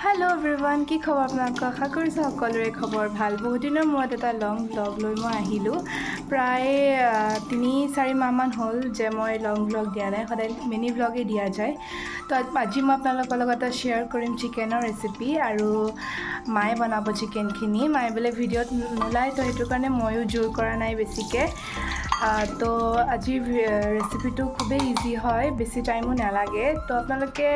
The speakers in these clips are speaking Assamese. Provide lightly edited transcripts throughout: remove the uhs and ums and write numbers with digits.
Hello everyone, কি খবৰ আপোনালোকৰ আশা কৰিছোঁ সকলোৰে খবৰ ভাল বহুত দিনৰ মূৰত এটা লং ব্লগ লৈ মই আহিলোঁ প্ৰায় 3-4 মাহমান হ'ল যে মই লং ব্লগ দিয়া নাই সদায় মিনি ব্লগে দিয়া যায় তো আজি মই আপোনালোকৰ লগত শ্বেয়াৰ কৰিম চিকেনৰ ৰেচিপি আৰু মায়ে বনাব চিকেনখিনি মায়ে বোলে ভিডিঅ'ত নোলায় তো সেইটো কাৰণে ময়ো জোৰ কৰা নাই বেছিকৈ তো আজিৰ ৰেচিপিটো খুবেই ইজি হয় বেছি টাইমো নালাগে তো আপোনালোকে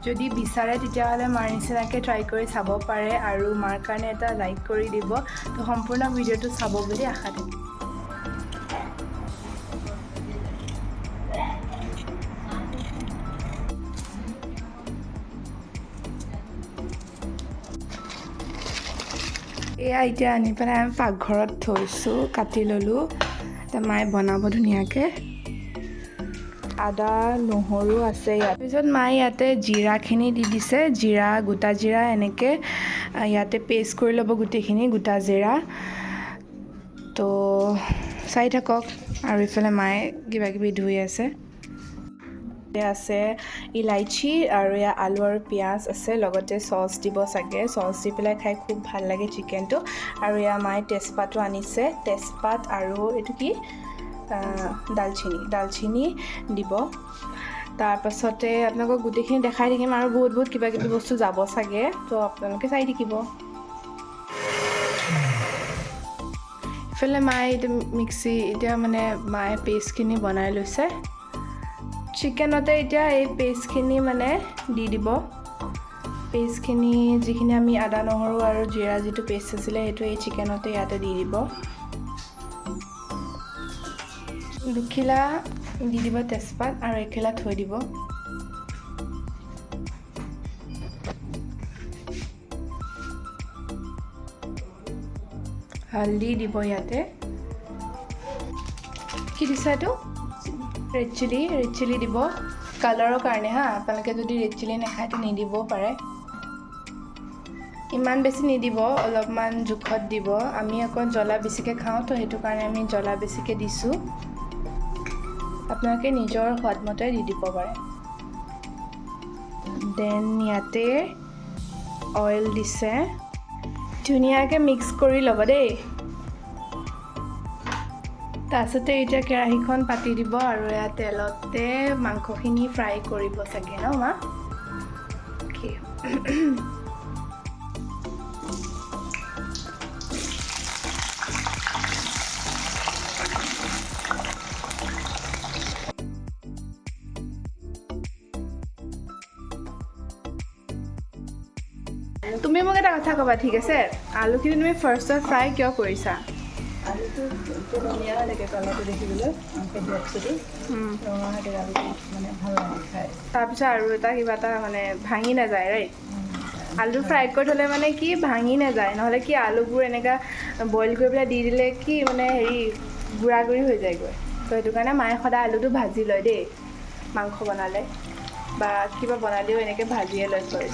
যদি বিচাৰে তেতিয়াহ'লে মাৰ নিচিনাকৈ ট্ৰাই কৰি চাব পাৰে আৰু মাৰ কাৰণে এটা লাইক কৰি দিব তো সম্পূৰ্ণ ভিডিঅ'টো চাব বুলি আশা থাকিল এয়া এতিয়া আনি পেলাই আমি পাকঘৰত থৈছোঁ কাটি ল'লোঁ তো মায়ে বনাব ধুনীয়াকৈ আদা নহৰু আছে ইয়াত পিছত মায়ে ইয়াতে জিৰাখিনি দি দিছে জিৰা গোটা জিৰা এনেকৈ ইয়াতে পেষ্ট কৰি ল'ব গোটেইখিনি গোটা জিৰা তো চাই থাকক আৰু ইফালে মায়ে কিবা কিবি ধুই আছে ইলাইচি আৰু ইয়াত আলু আৰু পিঁয়াজ আছে লগতে চচ দিব চাগে চচ দি পেলাই খাই খুব ভাল লাগে চিকেনটো আৰু ইয়াৰ মায়ে তেজপাতো আনিছে তেজপাত আৰু এইটো কি দালচিনি দিব তাৰপাছতে আপোনালোকক গোটেইখিনি দেখাই থাকিম আৰু বহুত কিবা কিবি বস্তু যাব চাগে তো আপোনালোকে চাই থাকিব ইফালে মায়ে এইটো মিক্সি এতিয়া মানে মায়ে পেষ্টখিনি বনাই লৈছে চিকেনতে এতিয়া এই পেষ্টখিনি মানে দি দিব পেষ্টখিনি যিখিনি আমি আদা নহৰু আৰু জিৰা যিটো পেষ্ট আছিলে সেইটো এই চিকেনতে ইয়াতে দি দিব দুখিলা দি দিব তেজপাত আৰু এখিলা থৈ দিব হালধি দিব ইয়াতে কি দিছে এইটো ৰেড চিলি দিব কালাৰৰ কাৰণে হা আপোনালোকে যদি ৰেড চিলি নাখায় তো নিদিব পাৰে ইমান বেছি নিদিব অলপমান জোখত দিব আমি আকৌ জ্বলা বেছিকৈ খাওঁ তো সেইটো কাৰণে আমি জ্বলা বেছিকৈ দিছোঁ আপোনালোকে নিজৰ সোৱাদ মতে দি দিব পাৰে দেন ইয়াতে অইল দিছে ধুনীয়াকৈ মিক্স কৰি ল'ব দেই তাৰপিছতে এতিয়া কেৰাহীখন পাতি দিব আৰু ইয়াত তেলতে মাংসখিনি ফ্ৰাই কৰিব চাগে ন মা তুমি মোক এটা কথা ক'বা ঠিক আছে আলুখিনি তুমি ফাৰ্ষ্টত ফ্ৰাই কিয় কৰিছা আলুটো ধুনীয়া লাগে কালাৰটো দেখিবলৈ মানে ভাল লাগে খাই তাৰপিছত আৰু এটা কিবা এটা মানে ভাঙি নাযায় ৰাইট আলু ফ্ৰাই কৰি থ'লে মানে কি ভাঙি নাযায় নহ'লে কি আলুবোৰ এনেকুৱা বইল কৰি পেলাই দি দিলে কি মানে হেৰি গুড়া গুড়ি হৈ যায়গৈ তো সেইটো কাৰণে মায়ে সদায় আলুটো ভাজি লয় দেই মাংস বনালে বা কিবা বনালেও এনেকৈ ভাজিয়ে লয় চৰি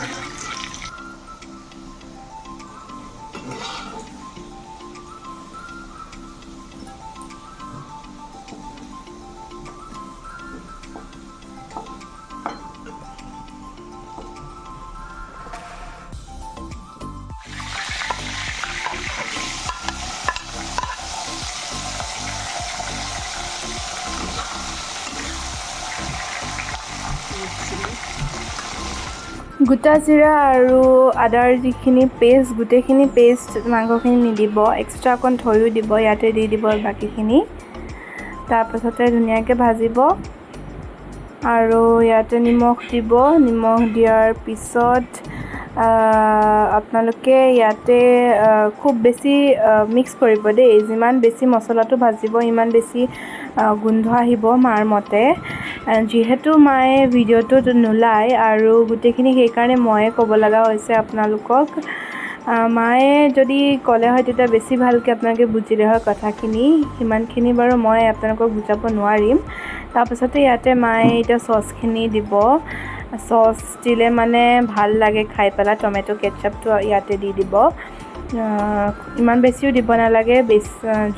গোটা জিৰা আৰু আদাৰ যিখিনি পেষ্ট গোটেইখিনি পেষ্ট মাংসখিনি নিদিব এক্সট্ৰা অকণ থৈও দিব ইয়াতে দি দিব বাকীখিনি তাৰপাছতে ধুনীয়াকৈ ভাজিব আৰু ইয়াতে নিমখ দিব নিমখ দিয়াৰ পিছত আপোনালোকে ইয়াতে খুব বেছি মিক্স কৰিব দেই যিমান বেছি মছলাটো ভাজিব ইমান বেছি গোন্ধ আহিব মাৰ মতে যিহেতু মায়ে ভিডিঅ'টোত নোলায় আৰু গোটেইখিনি সেইকাৰণে ময়ে ক'ব লগা হৈছে আপোনালোকক মায়ে যদি ক'লে হয় তেতিয়া বেছি ভালকৈ আপোনালোকে বুজিলে হয় কথাখিনি সিমানখিনি বাৰু মই আপোনালোকক বুজাব নোৱাৰিম তাৰপাছতে ইয়াতে মায়ে এতিয়া চচখিনি দিব চচ দিলে মানে ভাল লাগে খাই পেলাই টমেটো কেটচাপটো ইয়াতে দি দিব ইমান বেছিও দিব নালাগে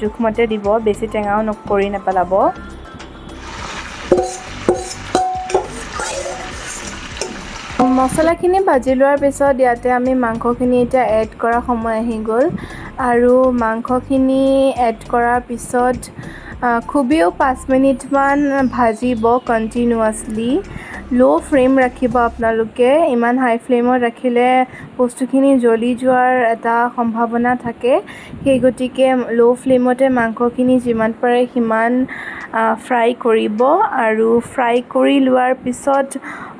জোখমতে দিব বেছি টেঙাও কৰি নেপেলাব মছলাখিনি ভাজি লোৱাৰ পিছত ইয়াতে আমি মাংসখিনি এতিয়া এড কৰা সময় আহি গ'ল আৰু মাংসখিনি এড কৰাৰ পিছত খুবেও 5 মিনিটমান ভাজিব কণ্টিনিউৱাছলি ল' ফ্লেম ৰাখিব আপোনালোকে ইমান হাই ফ্লেমত ৰাখিলে বস্তুখিনি জ্বলি যোৱাৰ এটা সম্ভাৱনা থাকে সেই গতিকে ল' ফ্লেমতে মাংসখিনি যিমান পাৰে সিমান ফ্ৰাই কৰিব আৰু ফ্ৰাই কৰি লোৱাৰ পিছত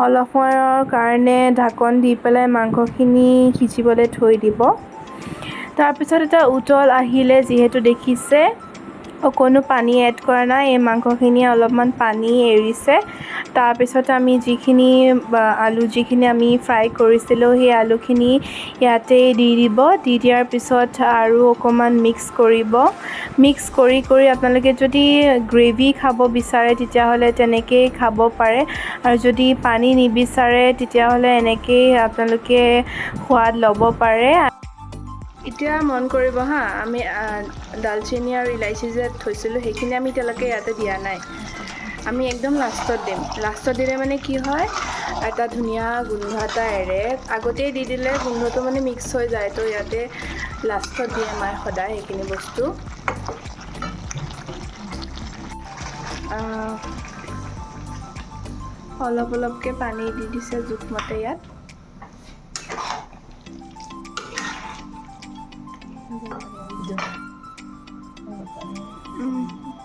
অলপ সময়ৰ কাৰণে ঢাকন দি পেলাই মাংসখিনি সিজিবলৈ থৈ দিব তাৰপিছত এটা উতল আহিলে যিহেতু দেখিছে অকণো পানী এড কৰা নাই এই মাংসখিনিয়ে অলপমান পানী এৰিছে তাৰপিছত আমি যিখিনি আমি ফ্ৰাই কৰিছিলোঁ সেই আলুখিনি ইয়াতে দি দিব দি দিয়াৰ পিছত আৰু অকণমান মিক্স কৰিব মিক্স কৰি আপোনালোকে যদি গ্ৰেভি খাব বিচাৰে তেতিয়াহ'লে তেনেকেই খাব পাৰে আৰু যদি পানী নিবিচাৰে তেতিয়াহ'লে এনেকেই আপোনালোকে সোৱাদ ল'ব পাৰে এতিয়া মন কৰিব হা আমি দালচেনি আৰু ইলাইচি যে থৈছিলোঁ সেইখিনি আমি এতিয়ালৈকে ইয়াতে দিয়া নাই আমি একদম লাষ্টত দিম লাষ্টত দিলে মানে কি হয় এটা ধুনীয়া গোন্ধ এটা এৰে আগতেই দি দিলে গোন্ধটো মানে মিক্স হৈ যায় তো ইয়াতে লাষ্টত দিয়ে মায়ে সদায় সেইখিনি বস্তু অলপকৈ পানী দি দিছে জোখমতে ইয়াত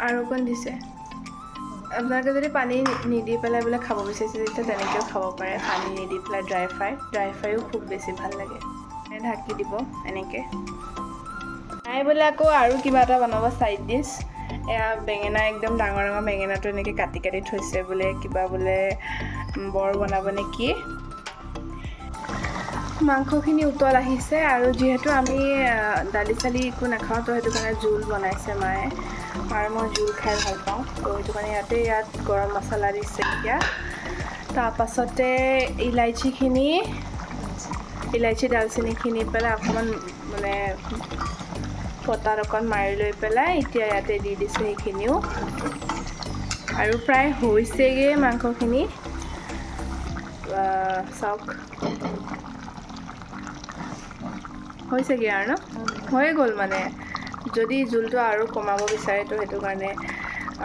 আৰু অকণ দিছে আপোনালোকে যদি পানী নিদি পেলাই বোলে খাব বিচাৰিছে তেতিয়া তেনেকৈও খাব পাৰে পানী নিদি পেলাই ড্ৰাই ফ্ৰাইও খুব বেছি ভাল লাগে ঢাকি দিব এনেকৈ নাই বোলে আকৌ আৰু কিবা এটা বনাব ছাইড ডিছ এয়া বেঙেনা একদম ডাঙৰ বেঙেনাটো এনেকৈ কাটি থৈছে বোলে কিবা বোলে বৰ বনাব নেকি মাংসখিনি উতল আহিছে আৰু যিহেতু আমি দালি চালি একো নাখাওঁ তো সেইটো কাৰণে জোল বনাইছে মায়ে আৰু মই জোল খাই ভাল পাওঁ তো সেইটো কাৰণে ইয়াত গৰম মছলা দিছে এতিয়া তাৰপাছতে ইলাইচি দালচেনিখিনি পেলাই অকণমান মানে পতাত অকণ মাৰি লৈ পেলাই এতিয়া ইয়াতে দি দিছে সেইখিনিও আৰু প্ৰায় হৈছেগৈ মাংসখিনি চাওক হৈছেগৈ আৰু ন হৈ গ'ল মানে যদি জোলটো আৰু কমাব বিচাৰে তো সেইটো কাৰণে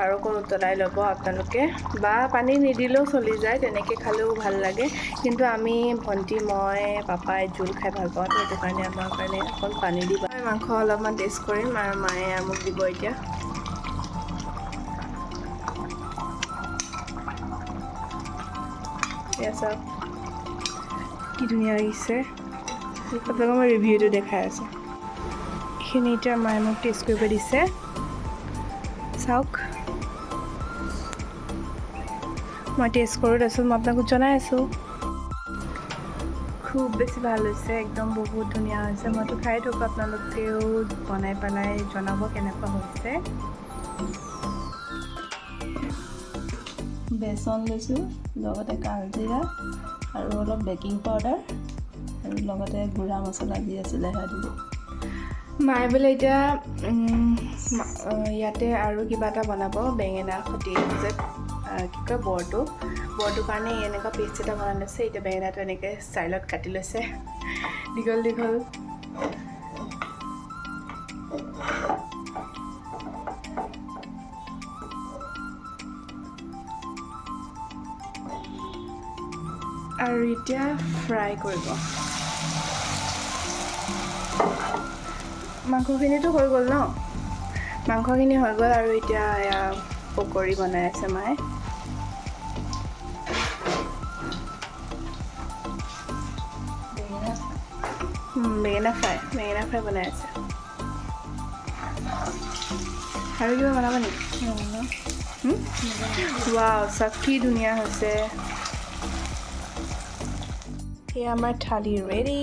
আৰু অকণ উতলাই ল'ব আপোনালোকে বা পানী নিদিলেও চলি যায় তেনেকৈ খালেও ভাল লাগে কিন্তু আমি ভণ্টি মই পাপাই জোল খাই ভাল পাওঁ সেইটো কাৰণে আমাৰ কাৰণে অকণ পানী দিব মাংস অলপমান টেষ্ট কৰিম আৰু মায়ে মোক দিব এতিয়া চাওক কি ধুনীয়া লাগিছে আপোনালোকক মই ৰিভিউটো দেখাই আছোঁ এইখিনি এতিয়া মায়ে মোক টেষ্ট কৰিব দিছে চাওক মই টেষ্ট কৰোঁ তাৰপিছত মই আপোনালোকক জনাই আছোঁ খুব বেছি ভাল হৈছে একদম বহুত ধুনীয়া হৈছে মইতো খাই থাকোঁ আপোনালোকেও বনাই পেলাই জনাব কেনেকুৱা হৈছে বেচন লৈছোঁ লগতে কালজিৰা আৰু অলপ বেকিং পাউডাৰ আৰু লগতে গুড়া মছলা দি আছিলে সেয়া দিব মায়ে বোলে এতিয়া ইয়াতে আৰু কিবা এটা বনাব বেঙেনা সৈতে যে কি কয় বৰটোৰ কাৰণে এনেকুৱা পেষ্ট এটা বনাই লৈছে এতিয়া বেঙেনাটো এনেকৈ ষ্টাইলত কাটি লৈছে দীঘল আৰু এতিয়া ফ্ৰাই কৰিব মাংসখিনিতো হৈ গ'ল ন মাংসখিনি হৈ গ'ল আৰু এতিয়া এয়া পকৰি বনাই আছে মায়ে বেঙেনা ফ্ৰাই বনাই আছে আৰু কিবা বনাব নেকি ৱাও চাওক কি ধুনীয়া হৈছে এয়া আমাৰ থালি ৰেডি